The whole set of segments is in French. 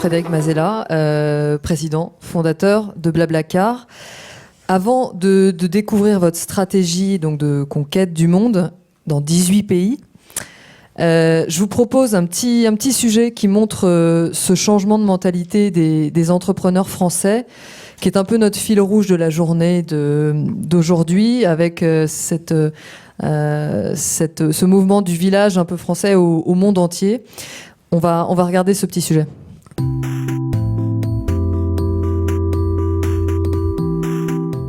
Frédéric Mazella, président, fondateur de Blablacar. Avant de découvrir votre stratégie donc de conquête du monde dans 18 pays, je vous propose un petit sujet qui montre ce changement de mentalité des entrepreneurs français, qui est un peu notre fil rouge de la journée d'aujourd'hui, avec ce mouvement du village un peu français au monde entier. On va regarder ce petit sujet.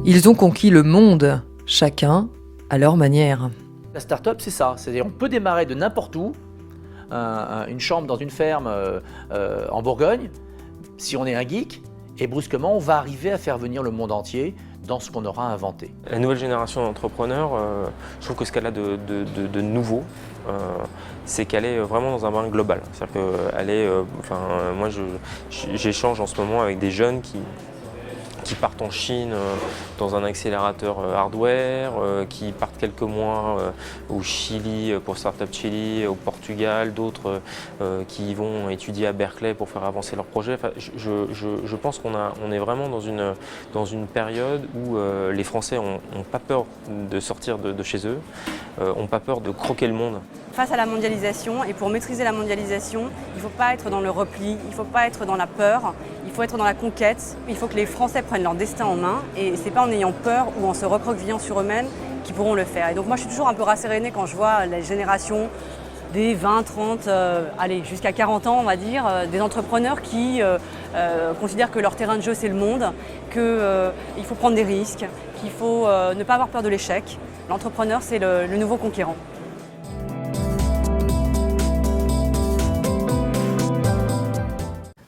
Ils ont conquis le monde, chacun à leur manière. La start-up, c'est ça. C'est-à-dire on peut démarrer de n'importe où, une chambre dans une ferme en Bourgogne, si on est un geek, et brusquement, on va arriver à faire venir le monde entier dans ce qu'on aura inventé. La nouvelle génération d'entrepreneurs, je trouve que ce qu'elle a de nouveau, c'est qu'elle est vraiment dans un bain global. C'est-à-dire qu'elle est, moi j'échange en ce moment avec des jeunes qui partent en Chine dans un accélérateur hardware, qui partent quelques mois au Chili pour Startup Chili, au Portugal, d'autres qui vont étudier à Berkeley pour faire avancer leurs projets. Enfin, je pense qu'on est vraiment dans une période où les Français n'ont pas peur de sortir de chez eux, n'ont pas peur de croquer le monde. Face à la mondialisation, et pour maîtriser la mondialisation, il ne faut pas être dans le repli, il ne faut pas être dans la peur, il faut être dans la conquête. Il faut que les Français prennent leur destin en main, et ce n'est pas en ayant peur ou en se recroquevillant sur eux-mêmes qu'ils pourront le faire. Et donc moi je suis toujours un peu rassérénée quand je vois les générations des 20, 30, allez jusqu'à 40 ans on va dire, des entrepreneurs qui considèrent que leur terrain de jeu c'est le monde, qu'il faut prendre des risques, qu'il faut ne pas avoir peur de l'échec. L'entrepreneur c'est le nouveau conquérant.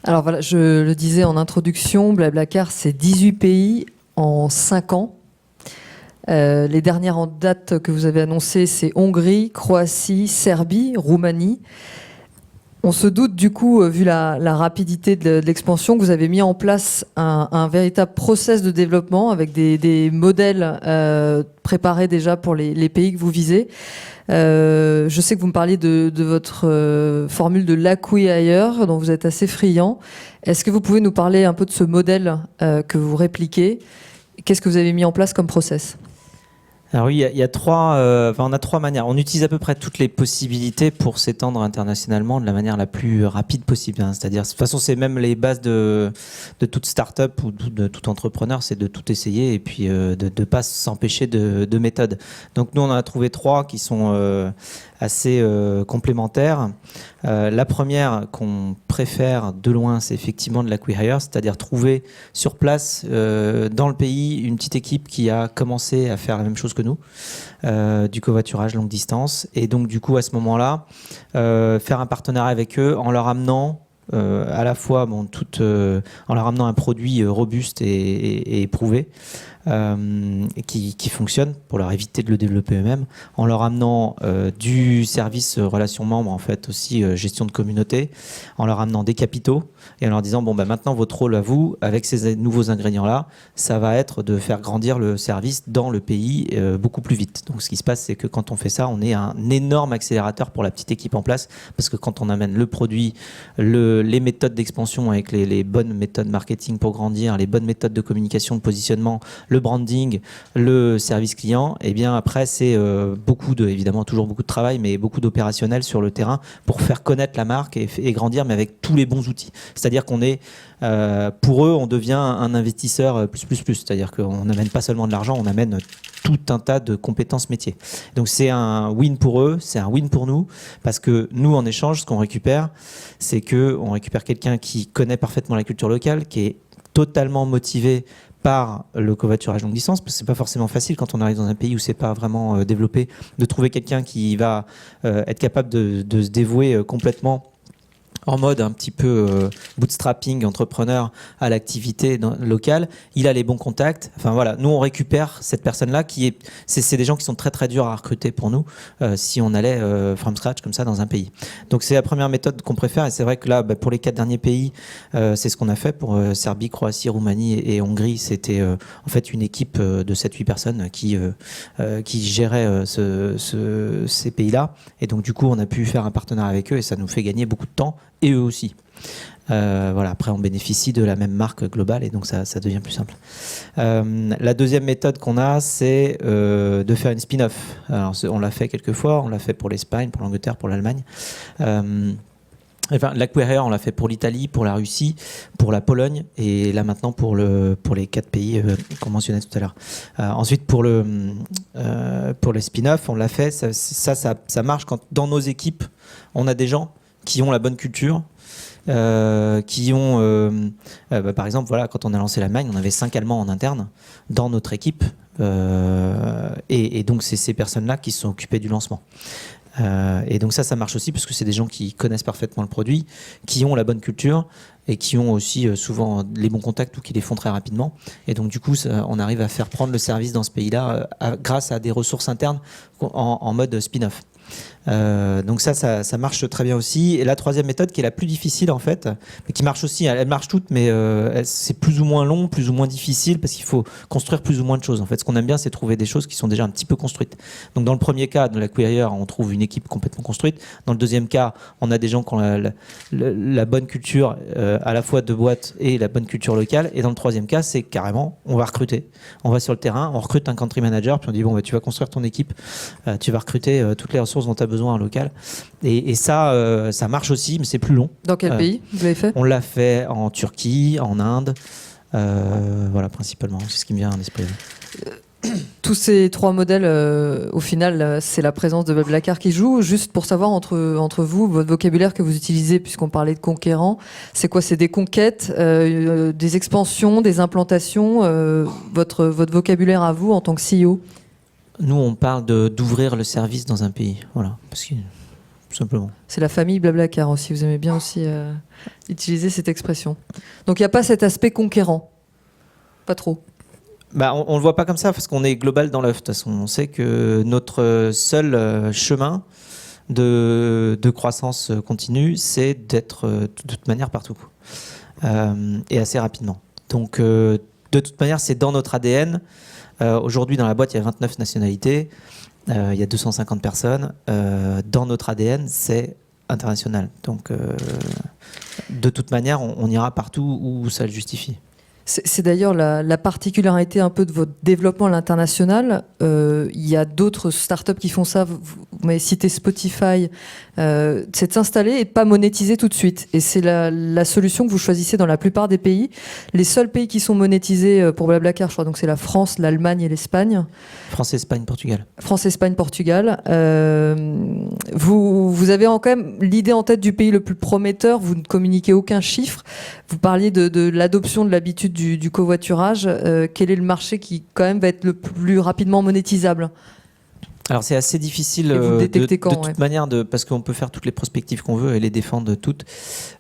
Alors voilà, je le disais en introduction, Blablacar, c'est 18 pays en 5 ans. Les dernières en date que vous avez annoncées, c'est Hongrie, Croatie, Serbie, Roumanie. On se doute du coup, vu la rapidité de l'expansion, que vous avez mis en place un véritable process de développement avec des modèles préparés déjà pour les pays que vous visez. Je sais que vous me parliez de votre formule de l'acquis-ailleurs, dont vous êtes assez friand. Est-ce que vous pouvez nous parler un peu de ce modèle que vous répliquez? Qu'est-ce que vous avez mis en place comme process? Alors oui, il y a on a trois manières. On utilise à peu près toutes les possibilités pour s'étendre internationalement de la manière la plus rapide possible. C'est-à-dire, de toute façon, c'est même les bases de toute start-up ou de tout entrepreneur, c'est de tout essayer et puis de ne pas s'empêcher de méthodes. Donc nous, on en a trouvé 3 qui sont assez complémentaires. La première qu'on préfère de loin, c'est effectivement de l'acquis-hire, c'est-à-dire trouver sur place, dans le pays, une petite équipe qui a commencé à faire la même chose que nous, du covoiturage longue distance. Et donc, du coup, à ce moment-là, faire un partenariat avec eux en leur amenant à la fois en leur amenant un produit robuste et éprouvé, qui fonctionne pour leur éviter de le développer eux-mêmes, en leur amenant du service relations membres, en fait aussi gestion de communauté, en leur amenant des capitaux et en leur disant maintenant votre rôle à vous avec ces nouveaux ingrédients là, ça va être de faire grandir le service dans le pays beaucoup plus vite. Donc ce qui se passe, c'est que quand on fait ça, on est un énorme accélérateur pour la petite équipe en place, parce que quand on amène le produit, les méthodes d'expansion avec les bonnes méthodes marketing pour grandir, les bonnes méthodes de communication, de positionnement, le branding, le service client, et bien après c'est évidemment toujours beaucoup de travail, mais beaucoup d'opérationnel sur le terrain pour faire connaître la marque et grandir, mais avec tous les bons outils. C'est-à-dire qu'on est, pour eux, on devient un investisseur plus. C'est-à-dire qu'on n'amène pas seulement de l'argent, on amène tout un tas de compétences métiers. Donc c'est un win pour eux, c'est un win pour nous, parce que nous, en échange, ce qu'on récupère, c'est qu'on récupère quelqu'un qui connaît parfaitement la culture locale, qui est totalement motivé par le covoiturage longue distance, parce que c'est pas forcément facile quand on arrive dans un pays où c'est pas vraiment développé, de trouver quelqu'un qui va être capable de se dévouer complètement en mode un petit peu bootstrapping, entrepreneur à l'activité locale. Il a les bons contacts. Enfin voilà, nous on récupère cette personne-là c'est des gens qui sont très très durs à recruter pour nous si on allait from scratch comme ça dans un pays. Donc c'est la première méthode qu'on préfère, et c'est vrai que là pour les 4 derniers pays, c'est ce qu'on a fait pour Serbie, Croatie, Roumanie et Hongrie. C'était en fait une équipe de 7-8 personnes qui gérait ces pays-là, et donc du coup on a pu faire un partenariat avec eux et ça nous fait gagner beaucoup de temps, et eux aussi. Voilà, après, on bénéficie de la même marque globale et donc ça devient plus simple. La deuxième méthode qu'on a, c'est de faire une spin-off. Alors, on l'a fait quelques fois, on l'a fait pour l'Espagne, pour l'Angleterre, pour l'Allemagne. Enfin, l'Acquaire, on l'a fait pour l'Italie, pour la Russie, pour la Pologne et là maintenant pour les 4 pays qu'on mentionnait tout à l'heure. Ensuite, pour les spin-offs, on l'a fait. Ça marche quand dans nos équipes, on a des gens qui ont la bonne culture. Qui ont, par exemple, voilà, quand on a lancé l'Allemagne, on avait 5 Allemands en interne dans notre équipe, et donc c'est ces personnes-là qui se sont occupées du lancement. Et donc ça marche aussi parce que c'est des gens qui connaissent parfaitement le produit, qui ont la bonne culture et qui ont aussi souvent les bons contacts ou qui les font très rapidement. Et donc du coup, on arrive à faire prendre le service dans ce pays-là grâce à des ressources internes en mode spin-off. Donc ça marche très bien aussi. Et la troisième méthode, qui est la plus difficile en fait, mais qui marche aussi, elle marche toutes, mais c'est plus ou moins long, plus ou moins difficile, parce qu'il faut construire plus ou moins de choses. En fait, ce qu'on aime bien, c'est trouver des choses qui sont déjà un petit peu construites. Donc dans le premier cas, de l'Acquaire, on trouve une équipe complètement construite. Dans le deuxième cas, on a des gens qui ont la bonne culture à la fois de boîte et la bonne culture locale. Et dans le troisième cas, c'est carrément, on va recruter. On va sur le terrain, on recrute un country manager, puis on dit, bon, bah, tu vas construire ton équipe, tu vas recruter toutes les ressources dont tu as besoin en local. Et ça marche aussi, mais c'est plus long. Dans quel pays vous l'avez fait? On l'a fait en Turquie, en Inde, voilà, principalement. C'est ce qui me vient à l'esprit. Tous ces 3 modèles, au final, c'est la présence de Blablacar qui joue. Juste pour savoir, entre vous, votre vocabulaire que vous utilisez, puisqu'on parlait de conquérants, c'est quoi? C'est des conquêtes, des expansions, des implantations, votre vocabulaire à vous en tant que CEO? Nous, on parle d'ouvrir le service dans un pays. Voilà, parce que, tout simplement. C'est la famille Blablacar aussi. Vous aimez bien aussi utiliser cette expression. Donc, il n'y a pas cet aspect conquérant? Pas trop? Bah, on ne le voit pas comme ça parce qu'on est global dans l'œuf. De toute façon, on sait que notre seul chemin de croissance continue, c'est d'être de toute manière partout. Et assez rapidement. Donc, de toute manière, c'est dans notre ADN. Aujourd'hui, dans la boîte, il y a 29 nationalités. Il y a 250 personnes. Dans notre ADN, c'est international. Donc, de toute manière, on ira partout où ça le justifie. C'est d'ailleurs la particularité un peu de votre développement à l'international. Il y a d'autres startups qui font ça. Vous m'avez cité Spotify. C'est de s'installer et de pas monétiser tout de suite. Et c'est la solution que vous choisissez dans la plupart des pays. Les seuls pays qui sont monétisés pour Blablacar, je crois, donc c'est la France, l'Allemagne et l'Espagne. France, Espagne, Portugal. France, Espagne, Portugal. Vous avez quand même l'idée en tête du pays le plus prometteur. Vous ne communiquez aucun chiffre. Vous parliez de l'adoption de l'habitude du covoiturage. Quel est le marché qui quand même va être le plus rapidement monétisable? Alors c'est assez difficile Et vous le détectez de toute manière, parce qu'on peut faire toutes les prospectives qu'on veut et les défendre toutes.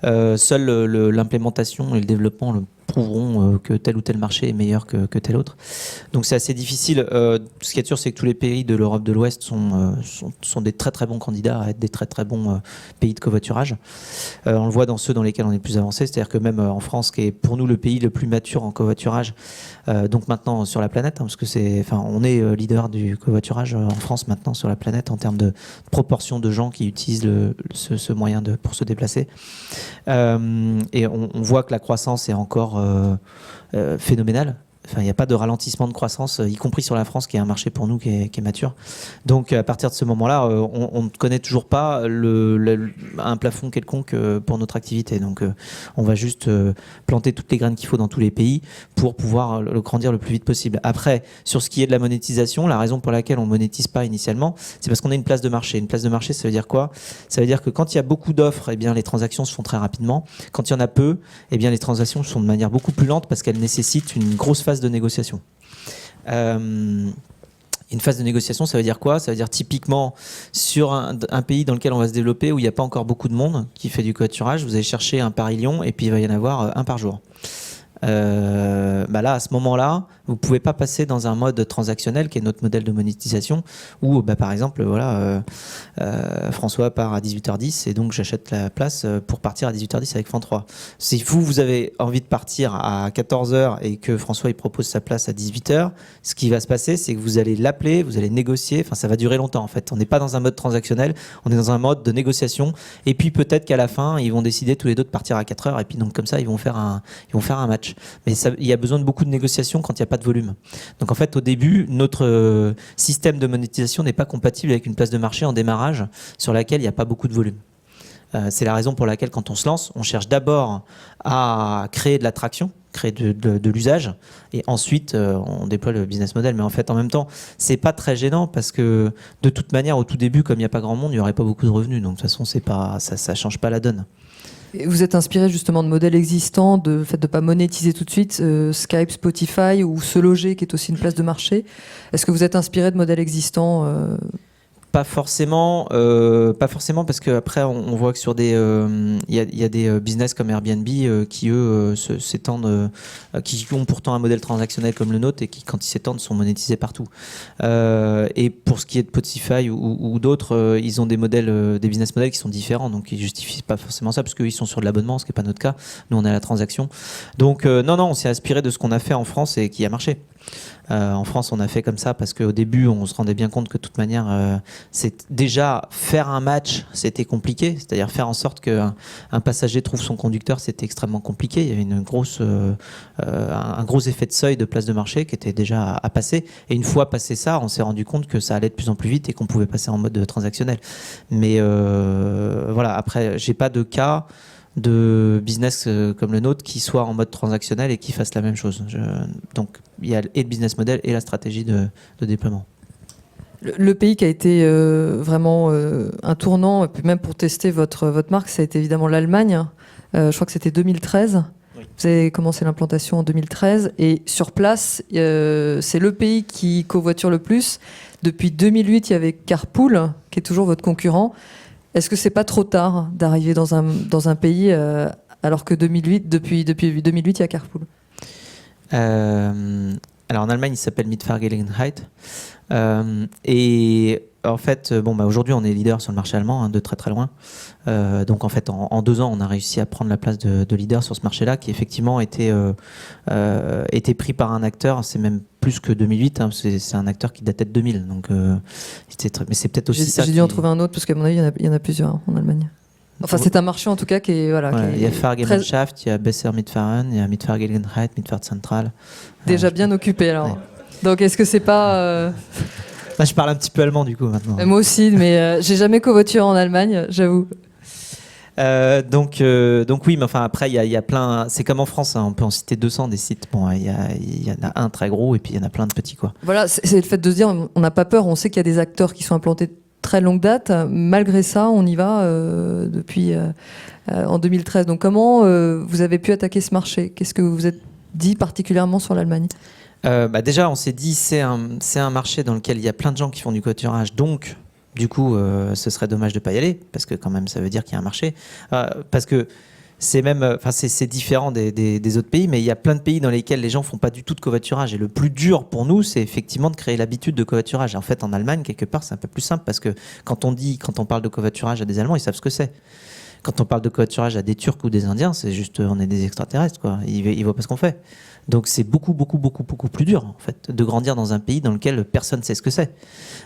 Seule l'implémentation et le développement le prouveront que tel ou tel marché est meilleur que tel autre. Donc c'est assez difficile. Ce qui est sûr, c'est que tous les pays de l'Europe de l'Ouest sont des très très bons candidats à être des très très bons pays de covoiturage. On le voit dans ceux dans lesquels on est le plus avancé, c'est-à-dire que même en France, qui est pour nous le pays le plus mature en covoiturage, donc maintenant sur la planète, parce que on est leader du covoiturage en France maintenant sur la planète en termes de proportion de gens qui utilisent ce moyen pour se déplacer. Et on voit que la croissance est encore phénoménale. Enfin, il n'y a pas de ralentissement de croissance, y compris sur la France, qui est un marché pour nous qui est mature. Donc, à partir de ce moment-là, on ne connaît toujours pas un plafond quelconque pour notre activité. Donc, on va juste planter toutes les graines qu'il faut dans tous les pays pour pouvoir le grandir le plus vite possible. Après, sur ce qui est de la monétisation, la raison pour laquelle on ne monétise pas initialement, c'est parce qu'on a une place de marché. Une place de marché, ça veut dire quoi? Ça veut dire que quand il y a beaucoup d'offres, eh bien, les transactions se font très rapidement. Quand il y en a peu, eh bien, les transactions se font de manière beaucoup plus lente parce qu'elles nécessitent une grosse phase de négociation. Une phase de négociation, ça veut dire quoi? Ça veut dire typiquement sur un pays dans lequel on va se développer où il n'y a pas encore beaucoup de monde qui fait du covoiturage, vous allez chercher un Paris-Lyon et puis il va y en avoir un par jour. Là, à ce moment-là, Vous ne pouvez pas passer dans un mode transactionnel qui est notre modèle de monétisation où, par exemple, François part à 18h10 et donc j'achète la place pour partir à 18h10 avec Fan 3. Si vous avez envie de partir à 14h et que François il propose sa place à 18h, ce qui va se passer, c'est que vous allez l'appeler, vous allez négocier, ça va durer longtemps en fait. On n'est pas dans un mode transactionnel, on est dans un mode de négociation et puis peut-être qu'à la fin, ils vont décider tous les deux de partir à 4h et puis donc comme ça, ils vont faire un match. Mais il y a besoin de beaucoup de négociations quand il n'y a pas de volume. Donc en fait, au début, notre système de monétisation n'est pas compatible avec une place de marché en démarrage sur laquelle il n'y a pas beaucoup de volume. C'est la raison pour laquelle quand on se lance, on cherche d'abord à créer de l'attraction, créer de l'usage et ensuite on déploie le business model. Mais en fait, en même temps, c'est pas très gênant parce que de toute manière, au tout début, comme il n'y a pas grand monde, il n'y aurait pas beaucoup de revenus. Donc de toute façon, ça change pas la donne. Et vous êtes inspiré justement de modèles existants, de fait de pas monétiser tout de suite, Skype, Spotify ou Se Loger qui est aussi une place de marché. Est-ce que vous êtes inspiré de modèles existants Pas forcément parce que après on voit que sur des il y a des business comme Airbnb qui eux s'étendent qui ont pourtant un modèle transactionnel comme le nôtre et qui quand ils s'étendent sont monétisés partout. Et pour ce qui est de Spotify ou d'autres, ils ont des modèles des business models qui sont différents, donc ils justifient pas forcément ça parce qu'ils sont sur de l'abonnement, ce qui est pas notre cas. Nous on est à la transaction. Donc non, on s'est inspiré de ce qu'on a fait en France et qui a marché. En France, on a fait comme ça parce qu'au début, on se rendait bien compte que de toute manière, c'est déjà faire un match, c'était compliqué. C'est-à-dire faire en sorte qu'un passager trouve son conducteur, c'était extrêmement compliqué. Il y avait un gros effet de seuil de place de marché qui était déjà à passer. Et une fois passé ça, on s'est rendu compte que ça allait de plus en plus vite et qu'on pouvait passer en mode transactionnel. Mais voilà, après, j'ai pas de cas de business comme le nôtre qui soit en mode transactionnel et qui fasse la même chose. Donc il y a et le business model et la stratégie de déploiement. Le pays qui a été vraiment un tournant, même pour tester votre marque, ça a été évidemment l'Allemagne. Je crois que c'était 2013. Oui. Vous avez commencé l'implantation en 2013 et sur place, c'est le pays qui covoiture le plus. Depuis 2008, il y avait Carpool, qui est toujours votre concurrent. Est-ce que c'est pas trop tard d'arriver dans un pays alors que depuis 2008 il y a Carpool? Alors en Allemagne il s'appelle Mietfahrgelegenheit et en fait aujourd'hui on est leader sur le marché allemand de très très loin. Donc en fait en 2 ans on a réussi à prendre la place de leader sur ce marché-là qui effectivement était pris par un acteur, c'est même plus que 2008, c'est un acteur qui datait de 2000. Donc mais c'est peut-être aussi ça. J'ai dû en trouver un autre parce qu'à mon avis il y en a plusieurs en Allemagne. Enfin, c'est un marché en tout cas qui est il y a Fahrgemeinschaft, il y a Besser Mitfahren, il y a Mietfahrgelegenheit, Mietfahrzentrale. Déjà bien occupé alors. Ouais. Donc est-ce que c'est pas Là, je parle un petit peu allemand du coup maintenant. Moi aussi, mais j'ai jamais covoituré en Allemagne, j'avoue. Donc oui, mais enfin après il y a plein. C'est comme en France, on peut en citer 200 des sites. Bon, il y en a un très gros et puis il y en a plein de petits quoi. Voilà, c'est le fait de se dire, on n'a pas peur. On sait qu'il y a des acteurs qui sont implantés très longue date. Malgré ça, on y va depuis en 2013. Donc comment vous avez pu attaquer ce marché? Qu'est-ce que vous vous êtes dit particulièrement sur l'Allemagne? Déjà, on s'est dit c'est un marché dans lequel il y a plein de gens qui font du covoiturage, donc du coup, ce serait dommage de pas y aller parce que quand même, ça veut dire qu'il y a un marché. Parce que c'est même, c'est différent des autres pays, mais il y a plein de pays dans lesquels les gens font pas du tout de covoiturage. Et le plus dur pour nous, c'est effectivement de créer l'habitude de covoiturage. En fait, en Allemagne, quelque part, c'est un peu plus simple parce que quand on parle de covoiturage à des Allemands, ils savent ce que c'est. Quand on parle de covoiturage à des Turcs ou des Indiens, c'est juste, on est des extraterrestres, quoi. Ils voient pas ce qu'on fait. Donc c'est beaucoup plus dur en fait de grandir dans un pays dans lequel personne sait ce que c'est.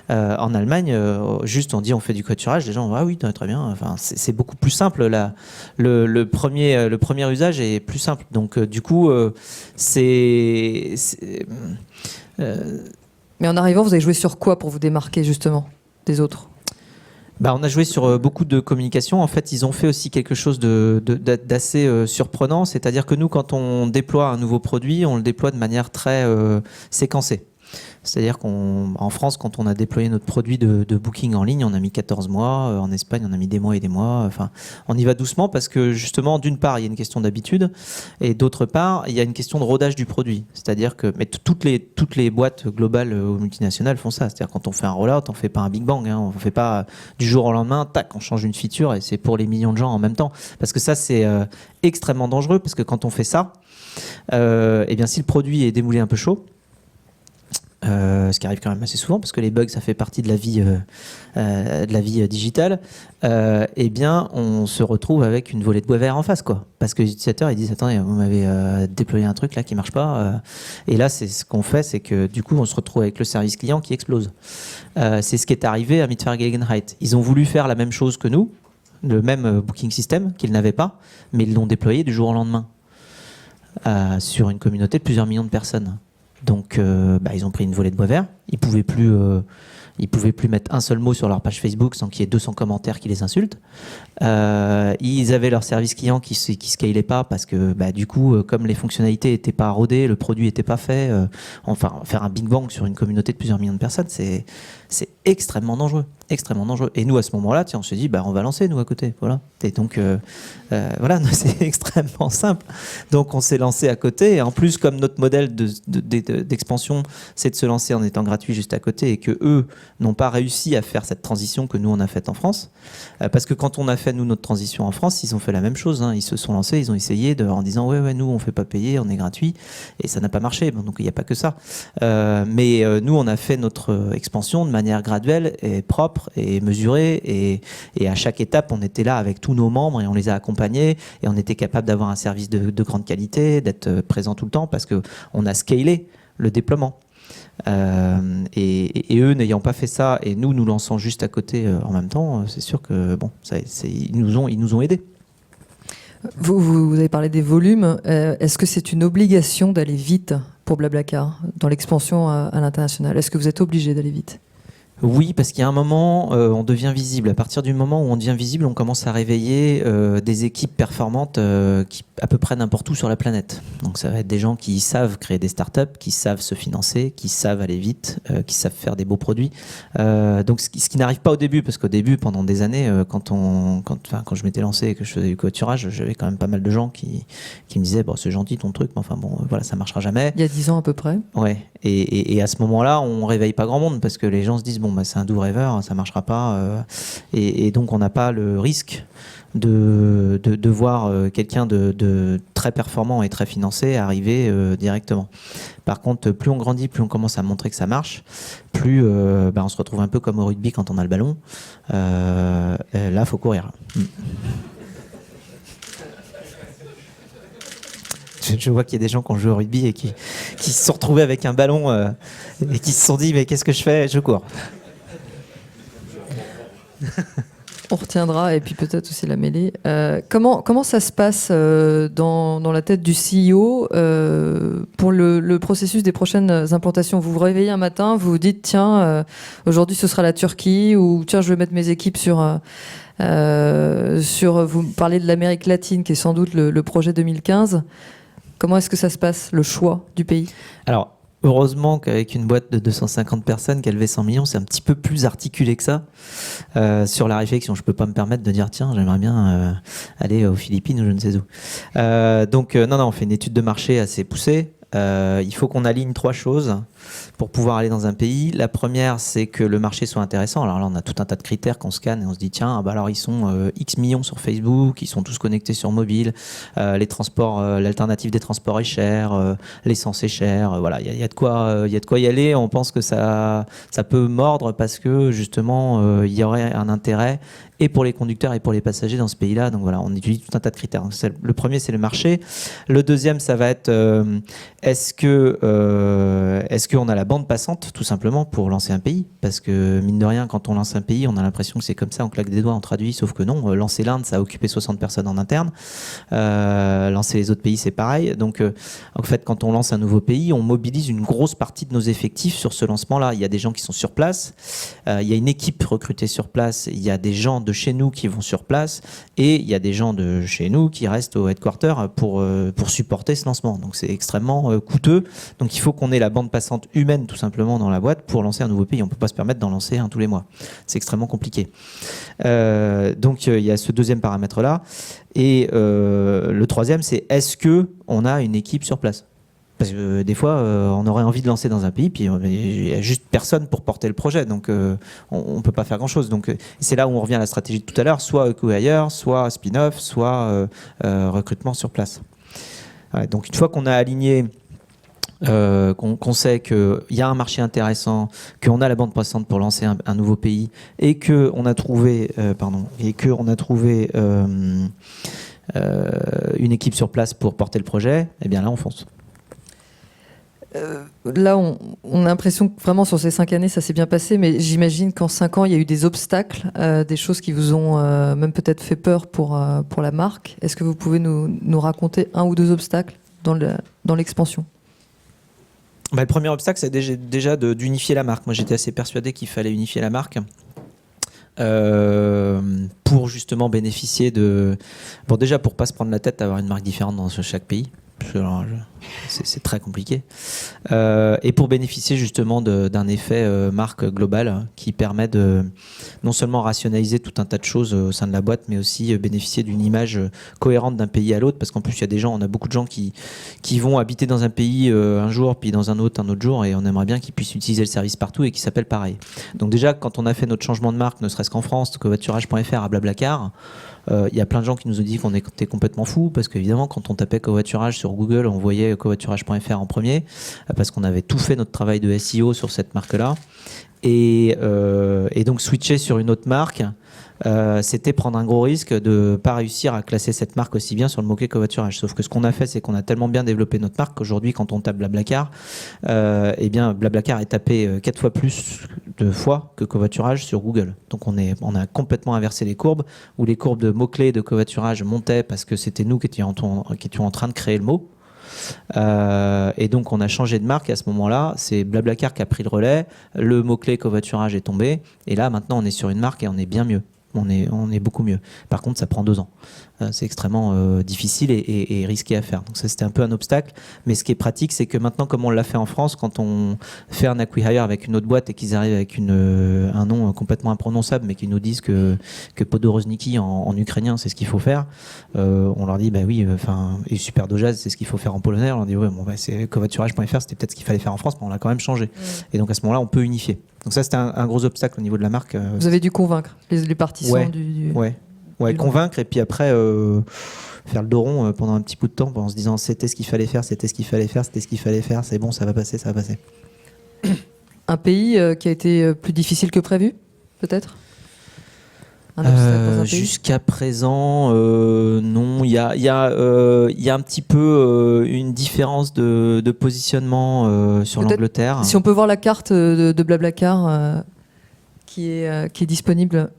En Allemagne, juste on dit on fait du covoiturage, les gens vont ah oui très bien. Enfin c'est beaucoup plus simple là. Le premier usage est plus simple. Donc du coup Mais en arrivant, vous avez joué sur quoi pour vous démarquer justement des autres? On a joué sur beaucoup de communication. En fait, ils ont fait aussi quelque chose d'assez surprenant. C'est-à-dire que nous, quand on déploie un nouveau produit, on le déploie de manière très séquencée. C'est-à-dire qu'en France, quand on a déployé notre produit de booking en ligne, on a mis 14 mois. En Espagne, on a mis des mois et des mois. Enfin, on y va doucement parce que justement, d'une part, il y a une question d'habitude et d'autre part, il y a une question de rodage du produit. C'est-à-dire que toutes les boîtes globales ou multinationales font ça. C'est-à-dire quand on fait un rollout, on ne fait pas un big bang. On ne fait pas du jour au lendemain, tac, on change une feature et c'est pour les millions de gens en même temps. Parce que ça, c'est extrêmement dangereux parce que quand on fait ça, si le produit est démoulé un peu chaud, ce qui arrive quand même assez souvent parce que les bugs ça fait partie de la vie digitale, eh bien on se retrouve avec une volée de bois vert en face, quoi, parce que les utilisateurs ils disent attendez, vous m'avez déployé un truc là qui marche pas, et là c'est ce qu'on fait, c'est que du coup on se retrouve avec le service client qui explose. C'est ce qui est arrivé à Mietfahr Gelegenheit. Ils ont voulu faire la même chose que nous, le même booking system qu'ils n'avaient pas, mais ils l'ont déployé du jour au lendemain sur une communauté de plusieurs millions de personnes. Donc, ils ont pris une volée de bois vert. Ils pouvaient plus mettre un seul mot sur leur page Facebook sans qu'il y ait 200 commentaires qui les insultent. Ils avaient leur service client qui scalait pas parce que, du coup, comme les fonctionnalités n'étaient pas rodées, le produit n'était pas fait. Faire un Big Bang sur une communauté de plusieurs millions de personnes, c'est extrêmement dangereux. Extrêmement dangereux. Et nous, à ce moment-là, on se dit, on va lancer, nous, à côté. Voilà. Et donc, voilà, c'est extrêmement simple. Donc, on s'est lancé à côté. Et en plus, comme notre modèle d'expansion, c'est de se lancer en étant gratuit juste à côté et que eux n'ont pas réussi à faire cette transition que nous, on a faite en France. Parce que quand on a fait, nous, notre transition en France, ils ont fait la même chose. Hein. Ils se sont lancés, ils ont essayé en disant, ouais, nous, on ne fait pas payer, on est gratuit. Et ça n'a pas marché. Donc, il n'y a pas que ça. Mais nous, on a fait notre expansion de manière graduelle et propre et mesurée, et à chaque étape on était là avec tous nos membres et on les a accompagnés et on était capable d'avoir un service de grande qualité, d'être présent tout le temps parce qu'on a scalé le déploiement, et eux n'ayant pas fait ça et nous lançant juste à côté en même temps, c'est sûr que ils nous ont aidés. Vous avez parlé des volumes. Est-ce que c'est une obligation d'aller vite pour Blablacar dans l'expansion à l'international? Est-ce que vous êtes obligé d'aller vite? Oui, parce qu'il y a un moment, on devient visible. À partir du moment où on devient visible, on commence à réveiller des équipes performantes à peu près n'importe où sur la planète. Donc ça va être des gens qui savent créer des startups, qui savent se financer, qui savent aller vite, qui savent faire des beaux produits. Donc ce qui n'arrive pas au début, parce qu'au début, pendant des années, quand je m'étais lancé et que je faisais du covoiturage, j'avais quand même pas mal de gens qui me disaient c'est gentil ton truc, mais enfin bon, voilà, ça marchera jamais. Il y a 10 ans à peu près. Ouais. Et à ce moment-là, on réveille pas grand monde parce que les gens se disent c'est un doux rêveur, ça marchera pas, et donc on n'a pas le risque de voir quelqu'un de très performant et très financé arriver directement. Par contre, plus on grandit, plus on commence à montrer que ça marche, plus on se retrouve un peu comme au rugby quand on a le ballon. Là, faut courir. Je vois qu'il y a des gens qui ont joué au rugby et qui se sont retrouvés avec un ballon et qui se sont dit mais qu'est-ce que je fais? Je cours. On retiendra, et puis peut-être aussi la mêlée. Comment ça se passe dans la tête du CEO pour le processus des prochaines implantations? Vous vous réveillez un matin, vous vous dites tiens, aujourd'hui ce sera la Turquie, ou tiens, je vais mettre mes équipes sur vous parlez de l'Amérique latine, qui est sans doute le projet 2015. Comment est-ce que ça se passe, le choix du pays? Alors, heureusement qu'avec une boîte de 250 personnes qui a levé 100 millions, c'est un petit peu plus articulé que ça sur la réflexion. Je ne peux pas me permettre de dire tiens, j'aimerais bien aller aux Philippines ou je ne sais où. Donc non, on fait une étude de marché assez poussée. Il faut qu'on aligne 3 choses pour pouvoir aller dans un pays. La première, c'est que le marché soit intéressant. Alors là, on a tout un tas de critères qu'on scanne et on se dit tiens, alors ils sont X millions sur Facebook, ils sont tous connectés sur mobile, les transports, l'alternative des transports est chère, l'essence est chère, voilà, il y a de quoi y aller. On pense que ça peut mordre parce que justement il y aurait un intérêt et pour les conducteurs et pour les passagers dans ce pays-là. Donc voilà, on étudie tout un tas de critères. Donc, le premier, c'est le marché. Le deuxième, ça va être est-ce qu'on a la bande passante, tout simplement, pour lancer un pays? Parce que, mine de rien, quand on lance un pays, on a l'impression que c'est comme ça, on claque des doigts, on traduit, sauf que non. Lancer l'Inde, ça a occupé 60 personnes en interne. Lancer les autres pays, c'est pareil. Donc, en fait, quand on lance un nouveau pays, on mobilise une grosse partie de nos effectifs sur ce lancement-là. Il y a des gens qui sont sur place, il y a une équipe recrutée sur place, il y a des gens de chez nous qui vont sur place, et il y a des gens de chez nous qui restent au headquarter pour supporter ce lancement. Donc, c'est extrêmement coûteux. Donc, il faut qu'on ait la bande passante humaine, tout simplement, dans la boîte pour lancer un nouveau pays. On ne peut pas se permettre d'en lancer un tous les mois. C'est extrêmement compliqué. Donc, il y a ce deuxième paramètre-là. Et le troisième, c'est est-ce qu'on a une équipe sur place? Parce que des fois, on aurait envie de lancer dans un pays, puis il n'y a juste personne pour porter le projet. Donc, on ne peut pas faire grand-chose. Donc, c'est là où on revient à la stratégie de tout à l'heure, soit acquire, soit spin-off, soit recrutement sur place. Ouais, donc, une fois qu'on a aligné qu'on sait qu'il y a un marché intéressant, qu'on a la bande passante pour lancer un nouveau pays et qu'on a trouvé, une équipe sur place pour porter le projet, eh bien là on fonce. Là, on a l'impression que vraiment sur ces 5 années, ça s'est bien passé, mais j'imagine qu'en 5 ans, il y a eu des obstacles, des choses qui vous ont même peut-être fait peur pour la marque. Est-ce que vous pouvez nous raconter 1 ou 2 obstacles dans l'expansion ? Le premier obstacle, c'est déjà d'unifier la marque. Moi, j'étais assez persuadé qu'il fallait unifier la marque pour justement bénéficier de... Bon, déjà, pour pas se prendre la tête d'avoir une marque différente dans chaque pays. C'est très compliqué. Et pour bénéficier justement d'un effet marque global qui permet de non seulement rationaliser tout un tas de choses au sein de la boîte, mais aussi bénéficier d'une image cohérente d'un pays à l'autre. Parce qu'en plus, on a beaucoup de gens qui vont habiter dans un pays un jour, puis dans un autre jour, et on aimerait bien qu'ils puissent utiliser le service partout et qu'ils s'appellent pareil. Donc déjà, quand on a fait notre changement de marque, ne serait-ce qu'en France, covoiturage.fr à Blablacar, il y a plein de gens qui nous ont dit qu'on était complètement fous parce qu'évidemment quand on tapait covoiturage sur Google on voyait covoiturage.fr en premier parce qu'on avait tout fait notre travail de SEO sur cette marque là et donc switcher sur une autre marque c'était prendre un gros risque de ne pas réussir à classer cette marque aussi bien sur le mot-clé covoiturage. Sauf que ce qu'on a fait, c'est qu'on a tellement bien développé notre marque qu'aujourd'hui, quand on tape Blablacar, eh bien, Blablacar est tapé 4 fois plus de fois que covoiturage sur Google. Donc on a complètement inversé les courbes, où les courbes de mots-clés de covoiturage montaient parce que c'était nous qui étions en train de créer le mot. Et donc on a changé de marque et à ce moment-là c'est Blablacar qui a pris le relais, le mot-clé covoiturage est tombé et là maintenant on est sur une marque et on est bien mieux. On est beaucoup mieux. Par contre, ça prend 2 ans. C'est extrêmement difficile et risqué à faire. Donc ça, c'était un peu un obstacle. Mais ce qui est pratique, c'est que maintenant, comme on l'a fait en France, quand on fait un acquihire avec une autre boîte et qu'ils arrivent avec un nom complètement imprononçable, mais qu'ils nous disent que Podorozniki en ukrainien, c'est ce qu'il faut faire, on leur dit, bah oui, et Super Dojaz, c'est ce qu'il faut faire en polonais. On leur dit, ouais, bon, c'est covoiturage.fr, c'était peut-être ce qu'il fallait faire en France, mais on l'a quand même changé. Et donc à ce moment-là, on peut unifier. Donc ça, c'était un gros obstacle au niveau de la marque. Vous avez dû convaincre les partisans Ouais, convaincre et puis après faire le dos rond pendant un petit bout de temps en se disant c'était ce qu'il fallait faire, c'est bon, ça va passer. Un pays qui a été plus difficile que prévu, peut-être ? Un obstacle dans un pays ? Jusqu'à présent, non. Il y a un petit peu une différence de positionnement sur peut-être l'Angleterre. Si on peut voir la carte de Blablacar qui est disponible.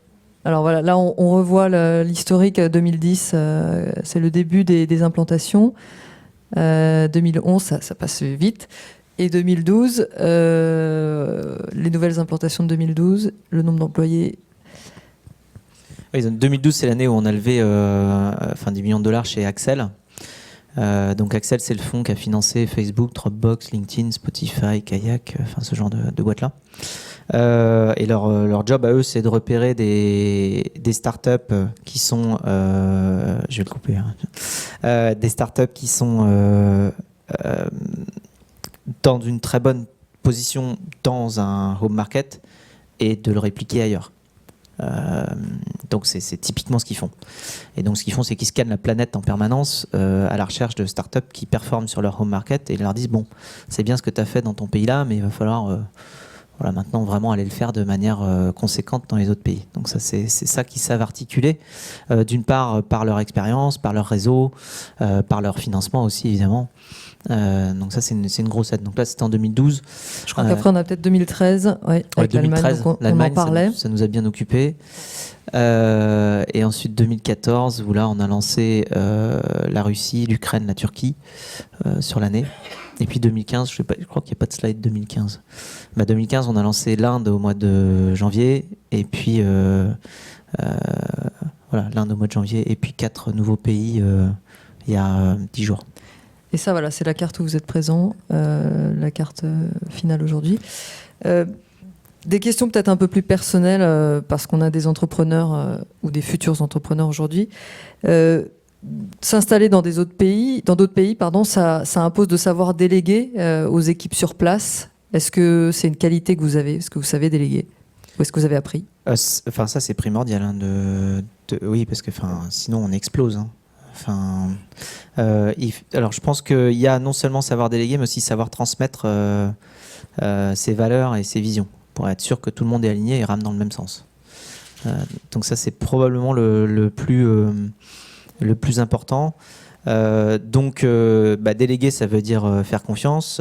Alors voilà, là on revoit l'historique 2010, c'est le début des implantations. 2011, ça passe vite. Et 2012, les nouvelles implantations de 2012, le nombre d'employés. Oui, 2012, c'est l'année où on a levé 10 millions de dollars chez Accel. Donc Accel, c'est le fonds qui a financé Facebook, Dropbox, LinkedIn, Spotify, Kayak, ce genre de boîtes-là. Et leur job à eux, c'est de repérer des startups qui sont, je vais le couper, des startups qui sont dans une très bonne position dans un home market et de le répliquer ailleurs. Donc c'est typiquement ce qu'ils font. Et donc ce qu'ils font, c'est qu'ils scannent la planète en permanence à la recherche de startups qui performent sur leur home market et ils leur disent bon, c'est bien ce que tu as fait dans ton pays là, mais il va falloir maintenant vraiment aller le faire de manière conséquente dans les autres pays. Donc ça, c'est ça qu'ils savent articuler, d'une part par leur expérience, par leur réseau, par leur financement aussi évidemment. Donc ça, c'est une grosse aide. Donc là, c'était en 2012. Je crois qu'après, on a peut-être 2013, avec 2013, l'Allemagne, on en parlait. Ça nous a bien occupés. Et ensuite 2014, où là, on a lancé la Russie, l'Ukraine, la Turquie sur l'année. Et puis 2015, je crois qu'il n'y a pas de slide 2015. 2015, on a lancé l'Inde au mois de janvier. Et puis, l'Inde au mois de janvier. Et puis 4 nouveaux pays il y a 10 jours. Et ça, voilà, c'est la carte où vous êtes présent, la carte finale aujourd'hui. Des questions peut-être un peu plus personnelles, parce qu'on a des entrepreneurs ou des futurs entrepreneurs aujourd'hui. S'installer dans d'autres pays, ça impose de savoir déléguer aux équipes sur place. Est-ce que c'est une qualité que vous avez ? Est-ce que vous savez déléguer ? Ou est-ce que vous avez appris ? Ça, c'est primordial. Oui, parce que sinon, on explose. Alors, je pense qu'il y a non seulement savoir déléguer, mais aussi savoir transmettre ses valeurs et ses visions, pour être sûr que tout le monde est aligné et rame dans le même sens. Donc ça, c'est probablement le plus important. Déléguer, ça veut dire faire confiance,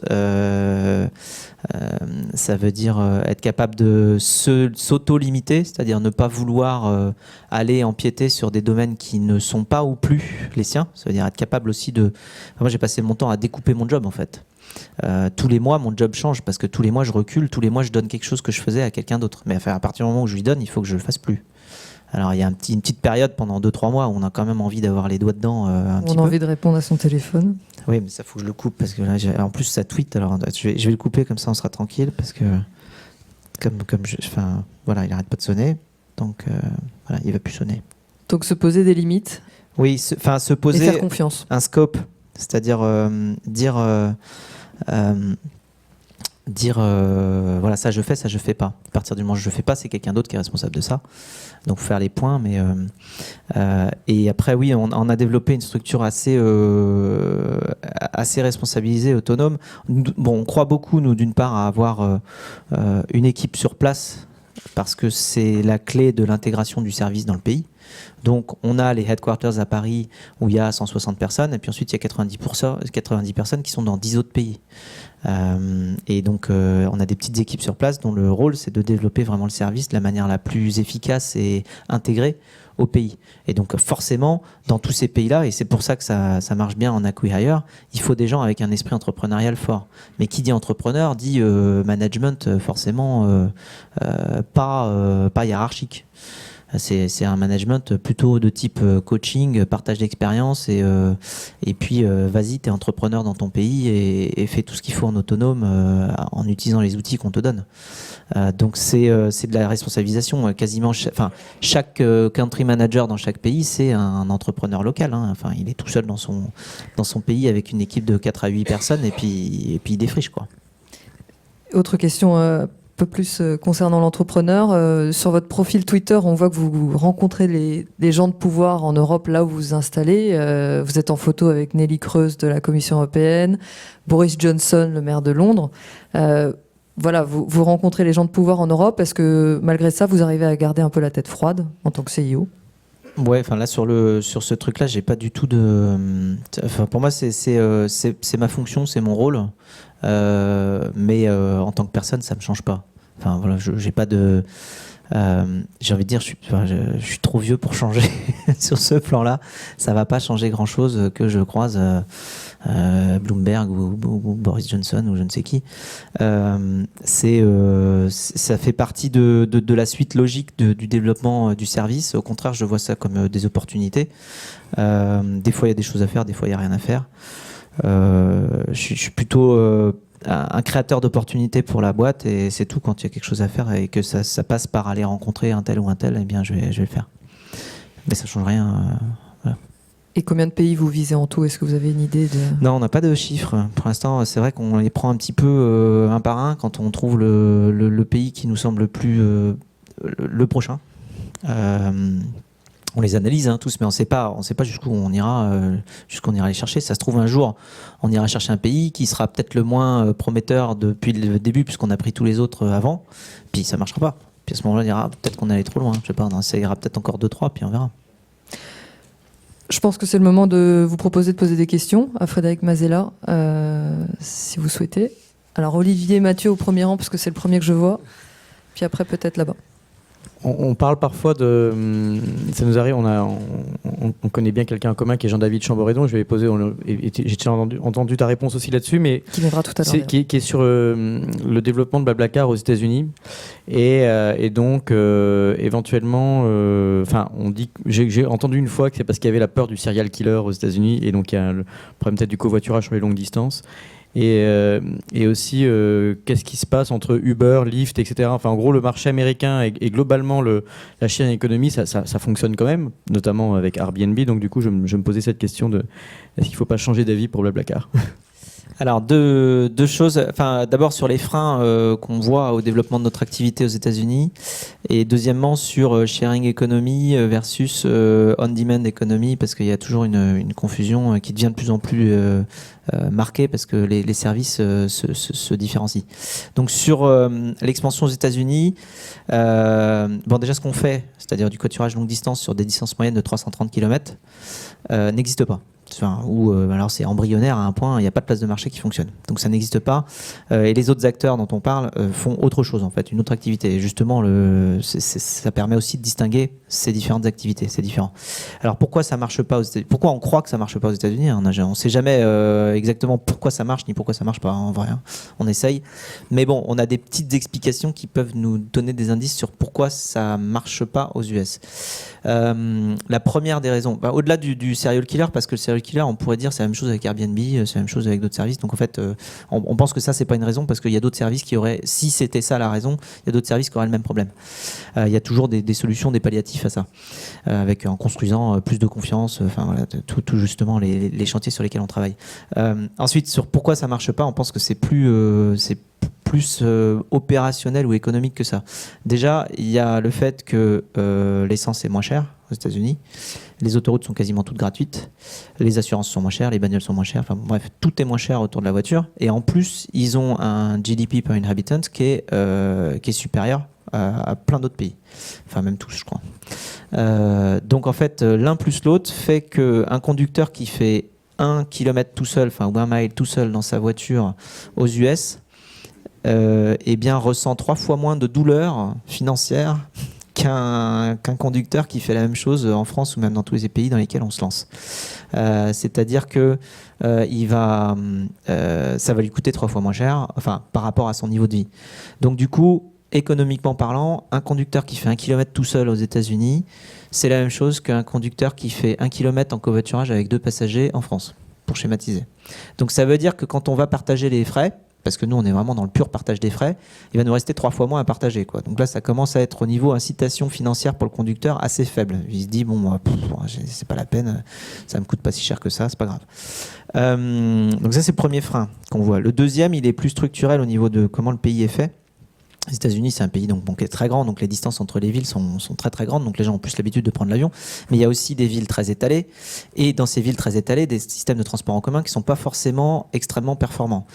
ça veut dire être capable de s'auto-limiter, c'est-à-dire ne pas vouloir aller empiéter sur des domaines qui ne sont pas ou plus les siens. Ça veut dire être capable aussi de... Moi, j'ai passé mon temps à découper mon job, en fait. Tous les mois, mon job change parce que tous les mois, je recule, tous les mois, je donne quelque chose que je faisais à quelqu'un d'autre. Mais à partir du moment où je lui donne, il faut que je le fasse plus. Alors, il y a une petite période pendant 2-3 mois où on a quand même envie d'avoir les doigts dedans un petit peu. On a envie de répondre à son téléphone. Oui, mais ça faut que je le coupe parce que là, en plus, ça tweet. Alors, je vais le couper comme ça, on sera tranquille parce que il arrête pas de sonner. Donc, il va plus sonner. Donc, se poser des limites. Oui, se poser. Et faire confiance. Un scope, c'est-à-dire dire voilà, ça je fais pas. À partir du moment où je le fais pas, c'est quelqu'un d'autre qui est responsable de ça. Donc faire les points, mais et après oui, on a développé une structure assez responsabilisée, autonome. Bon, on croit beaucoup nous d'une part à avoir une équipe sur place parce que c'est la clé de l'intégration du service dans le pays. Donc on a les headquarters à Paris où il y a 160 personnes et puis ensuite il y a 90 personnes qui sont dans 10 autres pays. Et donc on a des petites équipes sur place dont le rôle c'est de développer vraiment le service de la manière la plus efficace et intégrée au pays. Et donc forcément dans tous ces pays-là, et c'est pour ça que ça marche bien en acquihire, il faut des gens avec un esprit entrepreneurial fort. Mais qui dit entrepreneur dit management forcément pas hiérarchique. C'est un management plutôt de type coaching, partage d'expérience et puis vas-y, t'es entrepreneur dans ton pays et fais tout ce qu'il faut en autonome en utilisant les outils qu'on te donne. Donc c'est de la responsabilisation. Quasiment chaque country manager dans chaque pays, c'est un entrepreneur local. Hein. Enfin, il est tout seul dans son pays avec une équipe de 4 à 8 personnes et puis il défriche, quoi. Autre question peu plus concernant l'entrepreneur. Sur votre profil Twitter, on voit que vous rencontrez les gens de pouvoir en Europe, là où vous vous installez. Vous êtes en photo avec Neelie Kroes de la Commission européenne, Boris Johnson, le maire de Londres. Voilà, vous rencontrez les gens de pouvoir en Europe. Est-ce que malgré ça, vous arrivez à garder un peu la tête froide en tant que CIO ? Ouais, enfin là sur ce truc-là, j'ai pas du tout de. Enfin pour moi, c'est ma fonction, c'est mon rôle. Mais en tant que personne, ça me change pas. Enfin voilà, j'ai pas de. J'ai envie de dire, je suis trop vieux pour changer sur ce plan-là. Ça va pas changer grand-chose que je croise Bloomberg ou Boris Johnson ou je ne sais qui. Ça fait partie de la suite logique du développement du service. Au contraire, je vois ça comme des opportunités. Des fois, il y a des choses à faire, des fois, il n'y a rien à faire. Je suis plutôt un créateur d'opportunités pour la boîte et c'est tout. Quand il y a quelque chose à faire et que ça passe par aller rencontrer un tel ou un tel, eh bien je vais le faire. Mais ça ne change rien. Voilà. Et combien de pays vous visez en tout ? Est-ce que vous avez une idée de... Non, on n'a pas de chiffres. Pour l'instant, c'est vrai qu'on les prend un petit peu un par un quand on trouve le pays qui nous semble le plus le prochain. On les analyse tous, mais on sait pas jusqu'où on ira les chercher. Ça se trouve un jour, on ira chercher un pays qui sera peut-être le moins prometteur depuis le début, puisqu'on a pris tous les autres avant. Puis ça marchera pas. Puis à ce moment-là, on dira peut-être qu'on est allé trop loin. Je sais pas, on essaiera peut-être encore 2-3, puis on verra. Je pense que c'est le moment de vous proposer de poser des questions à Frédéric Mazella, si vous souhaitez. Alors Olivier, Mathieu au premier rang, parce que c'est le premier que je vois. Puis après, peut-être là-bas. On parle parfois de... Ça nous arrive, on connaît bien quelqu'un en commun qui est Jean-David Chamboredon. Je vais poser... J'ai déjà entendu ta réponse aussi là-dessus, mais... Qui viendra tout à l'heure. Qui est sur le développement de Blablacar aux États-Unis. Et donc, éventuellement... on dit... J'ai entendu une fois que c'est parce qu'il y avait la peur du serial killer aux États-Unis. Et donc, il y a le problème peut-être du covoiturage sur les longues distances. Et aussi, qu'est-ce qui se passe entre Uber, Lyft, etc. Enfin, en gros, le marché américain et globalement la chaîne économie, ça fonctionne quand même, notamment avec Airbnb. Donc, du coup, je me posais cette question de est-ce qu'il ne faut pas changer d'avis pour Blablacar ? Alors deux choses. Enfin, d'abord sur les freins qu'on voit au développement de notre activité aux États-Unis, et deuxièmement sur sharing economy versus on-demand economy, parce qu'il y a toujours une confusion qui devient de plus en plus marquée parce que les services se différencient. Donc sur l'expansion aux États-Unis, bon déjà ce qu'on fait, c'est-à-dire du covoiturage longue distance sur des distances moyennes de 330 km, n'existe pas. Enfin, alors c'est embryonnaire à un point, il n'y a pas de place de marché qui fonctionne. Donc ça n'existe pas. Et les autres acteurs dont on parle font autre chose en fait, une autre activité. Et justement, ça permet aussi de distinguer ces différentes activités. C'est différent. Alors pourquoi ça marche pas aux États-Unis ? Pourquoi on croit que ça marche pas aux États-Unis ? On ne sait jamais exactement pourquoi ça marche ni pourquoi ça marche pas en vrai. Hein. On essaye. Mais bon, on a des petites explications qui peuvent nous donner des indices sur pourquoi ça marche pas aux US. La première des raisons, au-delà du serial killer, parce que le serial killer, on pourrait dire c'est la même chose avec Airbnb, c'est la même chose avec d'autres services. Donc en fait, on pense que ça c'est pas une raison, parce qu'il y a d'autres services qui auraient, si c'était ça la raison, il y a d'autres services qui auraient le même problème. Il y a toujours des solutions, des palliatifs à ça, en construisant plus de confiance. Enfin voilà, tout justement les chantiers sur lesquels on travaille. Ensuite, sur pourquoi ça marche pas, on pense que c'est plus opérationnel ou économique que ça. Déjà, il y a le fait que l'essence est moins chère aux États-Unis, les autoroutes sont quasiment toutes gratuites, les assurances sont moins chères, les bagnoles sont moins chères, enfin bref, tout est moins cher autour de la voiture. Et en plus, ils ont un GDP per inhabitant qui est supérieur à plein d'autres pays, enfin même tous, je crois. Donc en fait, l'un plus l'autre fait qu'un conducteur qui fait 1 km tout seul, enfin ou 1 mile tout seul dans sa voiture aux US, eh bien, ressent 3 fois moins de douleur financière qu'un conducteur qui fait la même chose en France ou même dans tous les pays dans lesquels on se lance. C'est-à-dire que ça va lui coûter 3 fois moins cher, enfin, par rapport à son niveau de vie. Donc du coup, économiquement parlant, un conducteur qui fait 1 km tout seul aux États-Unis, c'est la même chose qu'un conducteur qui fait 1 km en covoiturage avec 2 passagers en France, pour schématiser. Donc ça veut dire que quand on va partager les frais, parce que nous on est vraiment dans le pur partage des frais, il va nous rester 3 fois moins à partager, quoi. Donc là ça commence à être au niveau incitation financière pour le conducteur assez faible. Il se dit bon, c'est pas la peine, ça me coûte pas si cher que ça, c'est pas grave. Donc ça c'est le premier frein qu'on voit. Le deuxième, il est plus structurel au niveau de comment le pays est fait. Les États-Unis, c'est un pays qui est très grand, donc les distances entre les villes sont très très grandes, donc les gens ont plus l'habitude de prendre l'avion. Mais il y a aussi des villes très étalées, et dans ces villes très étalées, des systèmes de transport en commun qui ne sont pas forcément extrêmement performants.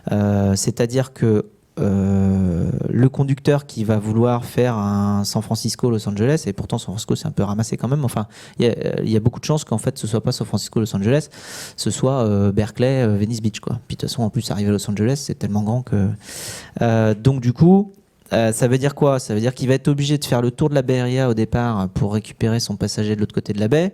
C'est-à-dire que le conducteur qui va vouloir faire un San Francisco-Los Angeles, et pourtant San Francisco c'est un peu ramassé quand même, enfin il y a beaucoup de chances qu'en fait ce soit pas San Francisco-Los Angeles, ce soit Berkeley, Venice Beach, quoi. Puis de toute façon en plus arriver à Los Angeles c'est tellement grand que donc du coup ça veut dire quoi ? Ça veut dire qu'il va être obligé de faire le tour de la Bay Area au départ pour récupérer son passager de l'autre côté de la baie,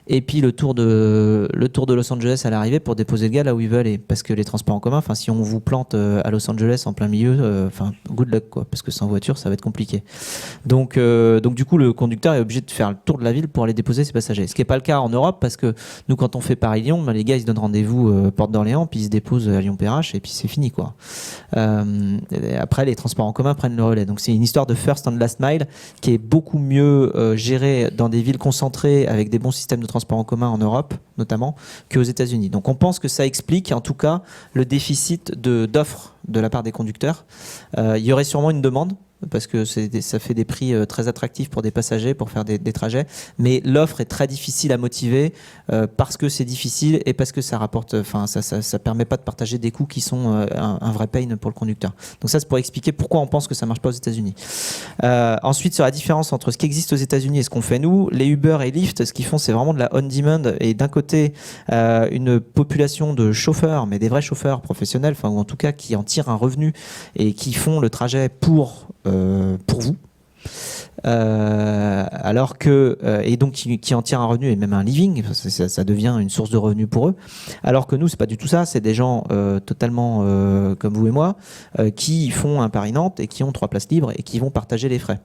et puis le tour de Los Angeles à l'arrivée pour déposer le gars là où il veut aller. Parce que les transports en commun, enfin si on vous plante à Los Angeles en plein milieu, enfin good luck, quoi, parce que sans voiture ça va être compliqué. Donc du coup le conducteur est obligé de faire le tour de la ville pour aller déposer ses passagers. Ce qui n'est pas le cas en Europe, parce que nous quand on fait Paris-Lyon, les gars ils se donnent rendez-vous porte d'Orléans, puis ils se déposent à Lyon-Perrache et puis c'est fini, quoi. Après les transports en commun prennent le relais. Donc c'est une histoire de first and last mile qui est beaucoup mieux gérée dans des villes concentrées avec des bons systèmes de transport en commun en Europe notamment qu'aux États-Unis. Donc on pense que ça explique en tout cas le déficit d'offres de la part des conducteurs. Il y aurait sûrement une demande, parce que ça fait des prix très attractifs pour des passagers pour faire des trajets, mais l'offre est très difficile à motiver parce que c'est difficile et parce que ça rapporte, enfin ça permet pas de partager des coûts qui sont un vrai pain pour le conducteur. Donc ça c'est pour expliquer pourquoi on pense que ça marche pas aux États-Unis. Ensuite sur la différence entre ce qui existe aux États-Unis et ce qu'on fait nous, les Uber et Lyft, ce qu'ils font c'est vraiment de la on-demand, et d'un côté une population de chauffeurs, mais des vrais chauffeurs professionnels, enfin ou en tout cas qui en tirent un revenu et qui font le trajet pour vous, alors que et donc qui en tirent un revenu et même un living, ça devient une source de revenus pour eux, alors que nous c'est pas du tout ça, c'est des gens totalement comme vous et moi qui font un Paris-Nantes et qui ont 3 places libres et qui vont partager les frais.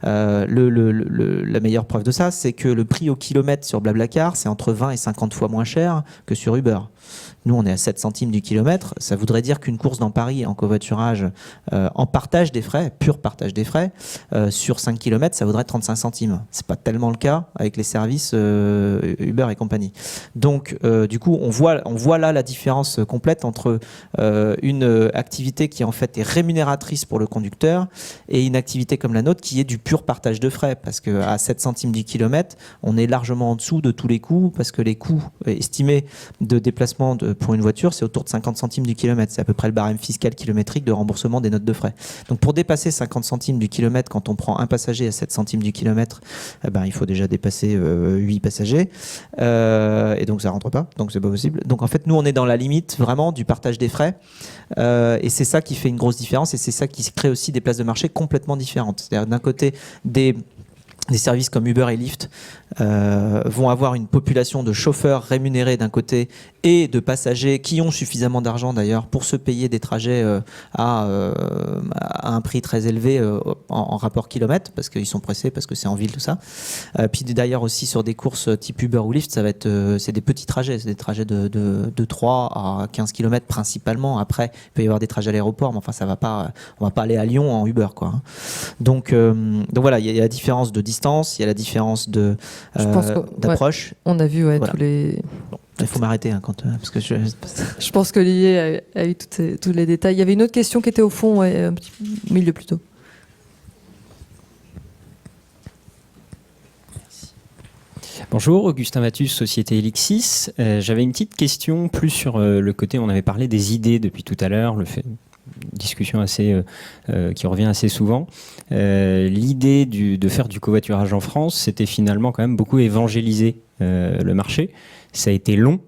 La meilleure preuve de ça, c'est que le prix au kilomètre sur Blablacar c'est entre 20 et 50 fois moins cher que sur Uber. Nous, on est à 7 centimes du kilomètre. Ça voudrait dire qu'une course dans Paris en covoiturage, en partage des frais, pur partage des frais, sur 5 km, km, ça vaudrait 35 centimes. C'est pas tellement le cas avec les services Uber et compagnie. Donc, du coup, on voit là la différence complète entre une activité qui en fait est rémunératrice pour le conducteur et une activité comme la nôtre qui est du pur partage de frais, parce qu'à 7 centimes du kilomètre, on est largement en dessous de tous les coûts, parce que les coûts estimés de déplacement pour une voiture, c'est autour de 50 centimes du kilomètre. C'est à peu près le barème fiscal kilométrique de remboursement des notes de frais. Donc pour dépasser 50 centimes du kilomètre, quand on prend un passager à 7 centimes du kilomètre, il faut déjà dépasser 8 passagers, et donc ça rentre pas, donc c'est pas possible. Donc en fait, nous on est dans la limite vraiment du partage des frais, et c'est ça qui fait une grosse différence, et c'est ça qui crée aussi des places de marché complètement différentes. C'est-à-dire d'un côté des services comme Uber et Lyft vont avoir une population de chauffeurs rémunérés d'un côté et de passagers qui ont suffisamment d'argent d'ailleurs pour se payer des trajets à un prix très élevé en rapport kilomètre, parce qu'ils sont pressés, parce que c'est en ville tout ça. Puis d'ailleurs aussi sur des courses type Uber ou Lyft, ça va être c'est des petits trajets, c'est des trajets de 3 à 15 km principalement. Après il peut y avoir des trajets à l'aéroport, mais enfin ça va pas, on va pas aller à Lyon en Uber quoi. Donc voilà, il y a la différence de distance, il y a la différence d'approche. On a vu Voilà. tous les... Bon, il faut m'arrêter parce que Je pense qu'Olivier a eu tous les détails. Il y avait une autre question qui était au fond, un petit milieu plutôt. Bonjour, Augustin Matus, Société Elixis. J'avais une petite question plus sur le côté, on avait parlé des idées depuis tout à l'heure, discussion qui revient assez souvent. L'idée de faire du covoiturage en France, c'était finalement quand même beaucoup évangéliser le marché. Ça a été long.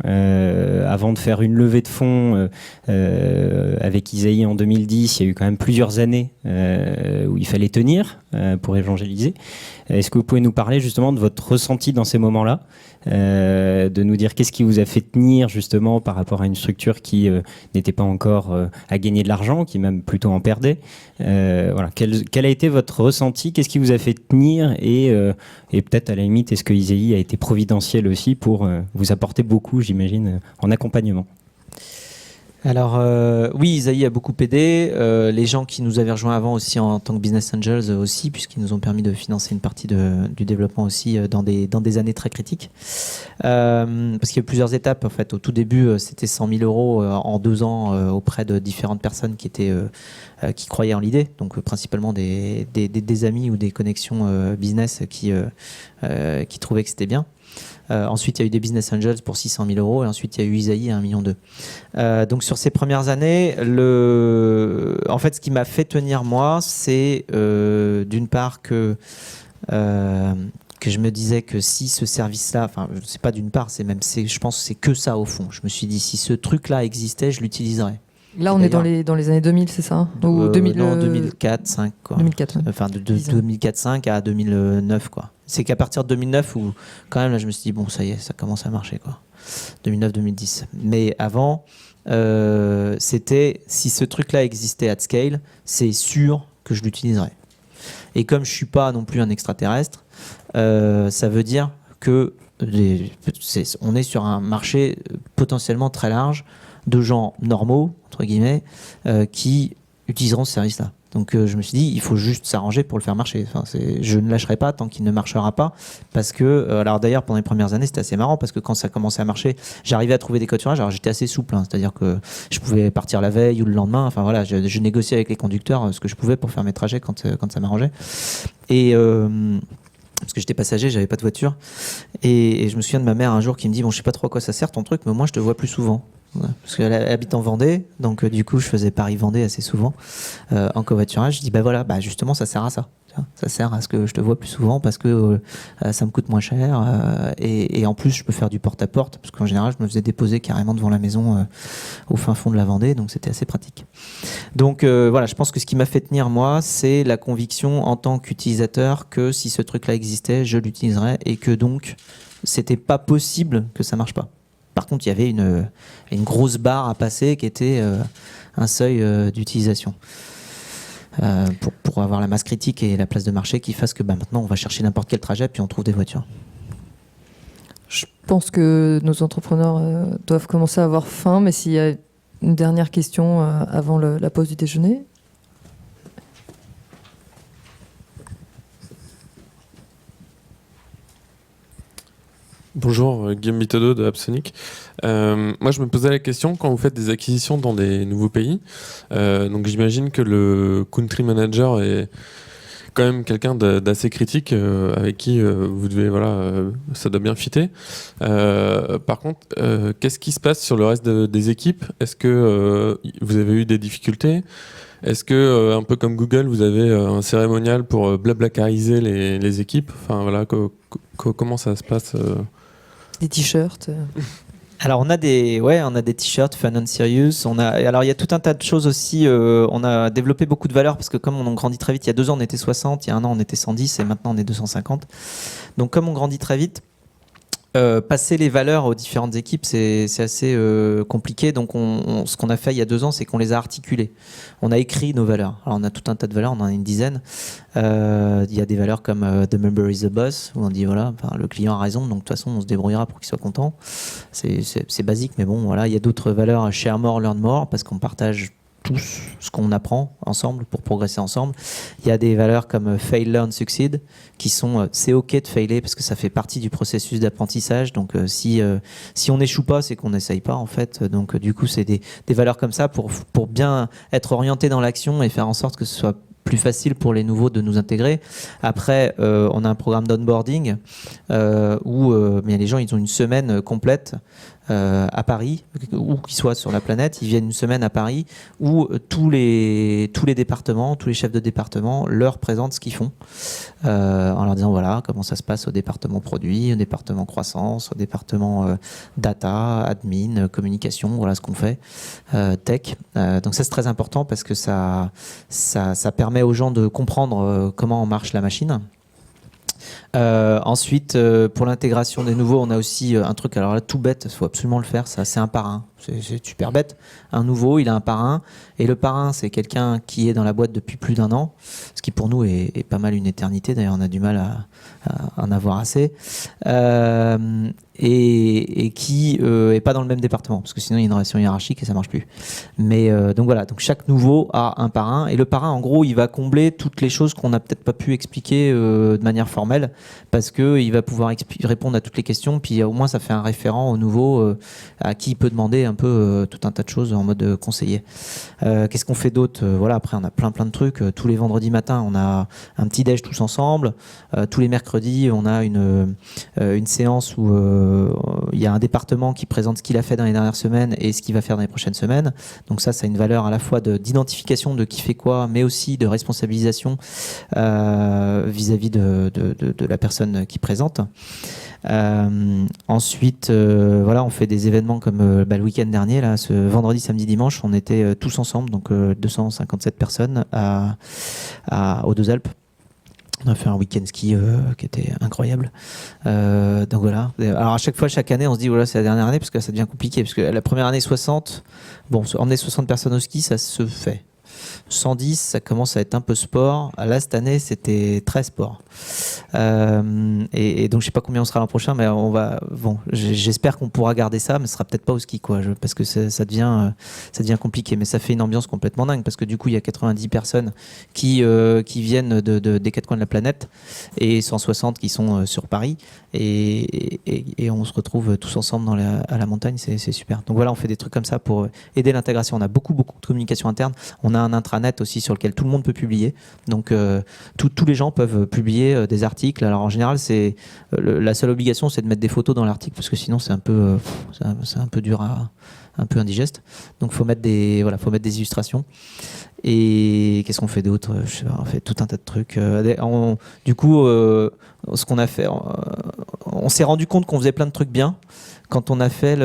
Avant de faire une levée de fonds avec Isaïe en 2010, il y a eu quand même plusieurs années où il fallait tenir pour évangéliser. Est-ce que vous pouvez nous parler justement de votre ressenti dans ces moments-là, de nous dire qu'est-ce qui vous a fait tenir justement par rapport à une structure qui n'était pas encore à gagner de l'argent, qui même plutôt en perdait. Voilà. Quel a été votre ressenti? Qu'est-ce qui vous a fait tenir? Et peut-être à la limite, est-ce que Isaïe a été providentiel aussi pour vous apporter beaucoup, j'imagine, en accompagnement? Alors oui, Isaïe a beaucoup aidé. Les gens qui nous avaient rejoints avant aussi en tant que business angels aussi, puisqu'ils nous ont permis de financer une partie du développement aussi dans des années très critiques. Parce qu'il y a eu plusieurs étapes en fait. Au tout début, c'était 100 000 euros en 2 ans auprès de différentes personnes qui croyaient en l'idée. Donc principalement des amis ou des connexions business qui trouvaient que c'était bien. Ensuite, il y a eu des business angels pour 600 000 euros et ensuite, il y a eu Isaïe à 1,2 million. Donc, sur ces premières années, en fait, ce qui m'a fait tenir, moi, c'est d'une part que je me disais que si ce service-là, enfin, c'est pas d'une part, je pense que c'est que ça au fond. Je me suis dit, si ce truc-là existait, je l'utiliserais. Là, on est dans les années 2000, c'est ça? Ou 2000, non, 2004, 2005, quoi. 2004, ouais. Enfin, de 2004-2005 à 2009, quoi. C'est qu'à partir de 2009 où, quand même, là, je me suis dit, bon, ça y est, ça commence à marcher, quoi. 2009-2010. Mais avant, c'était, si ce truc-là existait at scale, c'est sûr que je l'utiliserais. Et comme je suis pas non plus un extraterrestre, ça veut dire que on est sur un marché potentiellement très large de gens normaux, entre guillemets, qui utiliseront ce service-là. Donc je me suis dit, il faut juste s'arranger pour le faire marcher. Enfin, je ne lâcherai pas tant qu'il ne marchera pas, parce que, alors d'ailleurs pendant les premières années c'était assez marrant, parce que quand ça commençait à marcher, j'arrivais à trouver des covoiturages, alors j'étais assez souple, hein, c'est-à-dire que je pouvais partir la veille ou le lendemain, enfin voilà, je négociais avec les conducteurs ce que je pouvais pour faire mes trajets quand ça m'arrangeait. Et parce que j'étais passager, j'avais pas de voiture, et je me souviens de ma mère un jour qui me dit, bon je sais pas trop à quoi ça sert ton truc, mais moi je te vois plus souvent. Parce qu'elle habite en Vendée, donc du coup je faisais Paris-Vendée assez souvent en covoiturage. Je dis bah voilà, bah justement ça sert à ça. Ça sert à ce que je te vois plus souvent parce que ça me coûte moins cher et en plus je peux faire du porte-à-porte parce qu'en général je me faisais déposer carrément devant la maison au fin fond de la Vendée, donc c'était assez pratique. Donc voilà, je pense que ce qui m'a fait tenir moi, c'est la conviction en tant qu'utilisateur que si ce truc-là existait, je l'utiliserais et que donc c'était pas possible que ça marche pas. Par contre, il y avait une grosse barre à passer qui était un seuil d'utilisation pour avoir la masse critique et la place de marché qui fasse que maintenant on va chercher n'importe quel trajet puis on trouve des voitures. Je pense que nos entrepreneurs doivent commencer à avoir faim, mais s'il y a une dernière question avant la pause du déjeuner. Bonjour, Guillaume Bitodo de Appsonic. Moi, je me posais la question, quand vous faites des acquisitions dans des nouveaux pays, donc j'imagine que le country manager est quand même quelqu'un d'assez critique avec qui vous devez, ça doit bien fitter. Par contre, qu'est-ce qui se passe sur le reste des équipes? Est-ce que vous avez eu des difficultés? Est-ce que, un peu comme Google, vous avez un cérémonial pour blablacariser les équipes? Enfin, voilà, comment ça se passe Des t-shirts. Alors on a des t-shirts Fun and Serious. Alors il y a tout un tas de choses aussi. On a développé beaucoup de valeurs parce que comme on grandit très vite, il y a 2 ans on était 60, il y a 1 an on était 110 et maintenant on est 250. Donc comme on grandit très vite, passer les valeurs aux différentes équipes, c'est assez compliqué. Donc ce qu'on a fait il y a 2 ans, c'est qu'on les a articulées. On a écrit nos valeurs. Alors on a tout un tas de valeurs, on en a une dizaine. Il y a des valeurs comme The member is the boss, où on dit voilà, le client a raison, donc de toute façon on se débrouillera pour qu'il soit content. C'est basique, mais bon voilà. Il y a d'autres valeurs, share more, learn more, parce qu'on partage tous ce qu'on apprend ensemble pour progresser ensemble. Il y a des valeurs comme fail, learn, succeed qui sont c'est ok de failer parce que ça fait partie du processus d'apprentissage. Donc si on n'échoue pas, c'est qu'on n'essaye pas en fait. Donc du coup c'est des valeurs comme ça pour bien être orienté dans l'action et faire en sorte que ce soit plus facile pour les nouveaux de nous intégrer. Après, on a un programme d'onboarding où les gens ils ont une semaine complète à Paris, où qu'ils soient sur la planète, ils viennent une semaine à Paris où tous les départements, tous les chefs de département leur présentent ce qu'ils font en leur disant voilà comment ça se passe au département produit, au département croissance, au département data, admin, communication, voilà ce qu'on fait, tech. Donc ça c'est très important parce que ça permet aux gens de comprendre comment marche la machine. Ensuite, pour l'intégration des nouveaux, on a aussi un truc, alors là tout bête, il faut absolument le faire, ça c'est un parrain, c'est super bête. Un nouveau, il a un parrain, et le parrain c'est quelqu'un qui est dans la boîte depuis plus d'1 an, ce qui pour nous est pas mal une éternité, d'ailleurs on a du mal à en avoir assez, et qui est pas dans le même département, parce que sinon il y a une relation hiérarchique et ça marche plus. Mais donc voilà, donc chaque nouveau a un parrain, et le parrain en gros il va combler toutes les choses qu'on n'a peut-être pas pu expliquer de manière formelle, parce qu'il va pouvoir répondre à toutes les questions, puis au moins ça fait un référent au nouveau à qui il peut demander un peu tout un tas de choses en mode conseiller. Qu'est-ce qu'on fait d'autre? Voilà, après on a plein de trucs. Tous les vendredis matins on a un petit déj tous ensemble. Tous les mercredis on a une séance où il y a un département qui présente ce qu'il a fait dans les dernières semaines et ce qu'il va faire dans les prochaines semaines. Donc ça a une valeur à la fois d'identification de qui fait quoi, mais aussi de responsabilisation vis-à-vis de la personne qui présente. Ensuite, voilà, on fait des événements comme le week-end dernier, là, ce vendredi, samedi, dimanche, on était tous ensemble, donc 257 personnes aux Deux Alpes. On a fait un week-end ski qui était incroyable. Donc voilà. Alors à chaque fois, chaque année, on se dit voilà, c'est la dernière année parce que ça devient compliqué. Parce que la première année 60, emmener 60 personnes au ski, ça se fait. 110, ça commence à être un peu sport. Là, cette année, c'était très sport. Et donc, je sais pas combien on sera l'an prochain, mais j'espère qu'on pourra garder ça, mais ce sera peut-être pas au ski, quoi, parce que ça devient compliqué. Mais ça fait une ambiance complètement dingue, parce que du coup, il y a 90 personnes qui viennent des 4 coins de la planète et 160 qui sont sur Paris. Et on se retrouve tous ensemble à la montagne, c'est super. Donc voilà, on fait des trucs comme ça pour aider l'intégration. On a beaucoup de communication interne. On a un intranet aussi sur lequel tout le monde peut publier. Donc tous les gens peuvent publier des articles. Alors en général, la seule obligation, c'est de mettre des photos dans l'article parce que sinon c'est un peu dur un peu indigeste. Donc faut mettre des illustrations. Et qu'est-ce qu'on fait d'autre? On fait tout un tas de trucs. Du coup, ce qu'on a fait, on s'est rendu compte qu'on faisait plein de trucs bien quand on a fait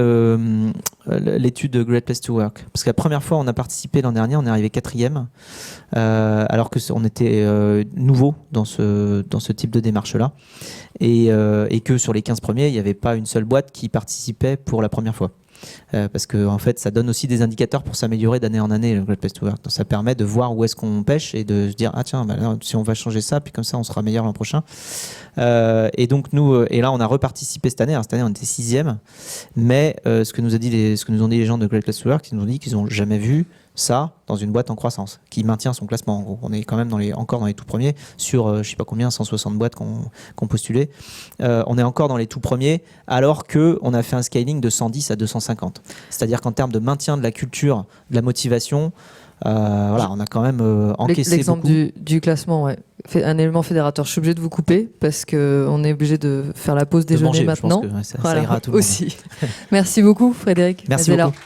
l'étude Great Place to Work. Parce que la première fois, on a participé l'an dernier, on est arrivé 4e, alors qu'on était nouveau dans ce type de démarche-là. Et que sur les 15 premiers, il n'y avait pas une seule boîte qui participait pour la première fois. Parce que en fait ça donne aussi des indicateurs pour s'améliorer d'année en année, le Great Place to Work. Donc ça permet de voir où est-ce qu'on pêche et de se dire ah tiens, là, si on va changer ça, puis comme ça on sera meilleur l'an prochain. Et donc nous et là on a reparticipé cette année. Alors, cette année on était 6e, mais ce que nous ont dit les gens de Great Place to Work, ils nous ont dit qu'ils n'ont jamais vu ça dans une boîte en croissance qui maintient son classement. En gros, on est quand même encore dans les tout premiers sur je sais pas combien, 160 boîtes qu'on postulé. On est encore dans les tout premiers alors que on a fait un scaling de 110 à 250. C'est-à-dire qu'en termes de maintien de la culture, de la motivation, voilà, on a quand même encaissé l'exemple beaucoup. du classement, ouais. Un élément fédérateur. Je suis obligé de vous couper parce qu'on est obligé de faire la pause déjeuner manger, maintenant. je pense que ça Voilà, ira à tout le monde. aussi. Merci beaucoup, Frédéric Merci Mazella. beaucoup.